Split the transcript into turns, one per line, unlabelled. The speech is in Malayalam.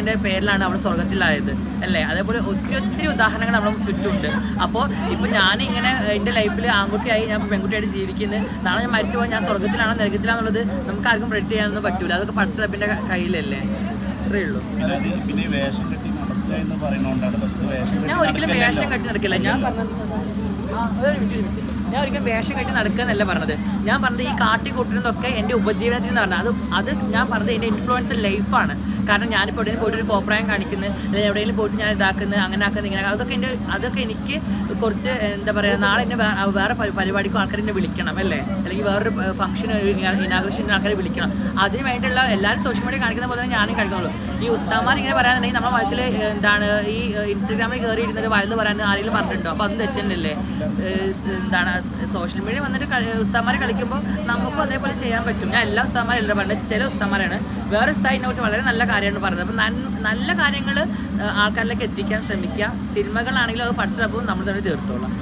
എൻ്റെ പേരിലാണ് അവൾ സ്വർഗത്തിലായത് അല്ലേ. അതേപോലെ ഒത്തിരി ഉദാഹരണങ്ങൾ നമ്മുടെ ചുറ്റുമുണ്ട്. അപ്പോൾ ഇപ്പോൾ ഞാനിങ്ങനെ എൻ്റെ ലൈഫിൽ ആൺകുട്ടിയായി ഞാൻ പെൺകുട്ടിയായിട്ട് ജീവിക്കുന്നത്, നാളെ ഞാൻ മരിച്ചു പോയി ഞാൻ സ്വർഗത്തിലാണോ നരകത്തിലാണെന്നുള്ളത് നമുക്ക് ആർക്കും പ്രെഡിക്റ്റ് ചെയ്യാനൊന്നും പറ്റൂല. അതൊക്കെ പഠിച്ചതിൻ്റെ കയ്യിലല്ലേ. അത്രയേ ഉള്ളൂ. ഞാൻ ഒരിക്കലും വേഷം കെട്ടി നടക്കില്ല. ഞാൻ ഒരിക്കലും വേഷം കെട്ടി നടക്കുക എന്നല്ല പറഞ്ഞത്. ഞാൻ പറഞ്ഞത് ഈ കാട്ടി കൂട്ടുന്നതൊക്കെ എൻ്റെ ഉപജീവനത്തിൽ എന്ന് പറഞ്ഞാൽ അത് ഞാൻ പറഞ്ഞത് എൻ്റെ ഇൻഫ്ലുവൻസർ ലൈഫാണ്. കാരണം ഞാനിപ്പോൾ എവിടെയും പോയിട്ട് ഒരു കോപ്രായം കാണിക്കുന്നത്, അല്ലെങ്കിൽ എവിടെയെങ്കിലും പോയിട്ട് ഞാൻ ഇതാക്കുന്നത്, അങ്ങനെ ആക്കുന്നത്, ഇങ്ങനെ അതൊക്കെ എനിക്ക് കുറച്ച് എന്താ പറയുക, നാളെ എന്നെ വേറെ പരിപാടിക്കും ആൾക്കാർ എന്നെ വിളിക്കണം അല്ലേ, അല്ലെങ്കിൽ വേറൊരു ഫംഗ്ഷൻ ഇനാഗ്രേഷൻ ആൾക്കാരെ വിളിക്കണം. അതിന് വേണ്ടിയുള്ള എല്ലാവരും സോഷ്യൽ മീഡിയ കാണിക്കുന്ന പോലെ തന്നെ ഞാനും കാണിക്കുന്നുള്ളൂ. ഈ ഉസ്താമാർ ഇങ്ങനെ പറയാനുണ്ടെങ്കിൽ നമ്മുടെ മതത്തിൽ എന്താണ് ഈ ഇൻസ്റ്റാഗ്രാമിൽ കയറിയിരുന്നത് വലുത് പറയാൻ ആരെങ്കിലും പറഞ്ഞിട്ടുണ്ടോ? അപ്പോൾ അത് തെറ്റന്നല്ലേ. എന്താണ് സോഷ്യൽ മീഡിയ വന്നിട്ട് ഉസ്താമാരെ കളിക്കുമ്പോൾ നമുക്കും അതേപോലെ ചെയ്യാൻ പറ്റും. ഞാൻ എല്ലാ ഉസ്താമാരും പറഞ്ഞത്, ചില ഉസ്താമാരാണ്. വേറെ ഉസ്താദിനെ കുറിച്ച് വളരെ നല്ല കാര്യമാണ് പറഞ്ഞത്. അപ്പം നല്ല കാര്യങ്ങൾ ആൾക്കാരിലേക്ക് എത്തിക്കാൻ ശ്രമിക്കുക. തിന്മകളാണെങ്കിലും അത് പഠിച്ചപ്പോൾ നമ്മൾ തന്നെ തീർത്തോളാം.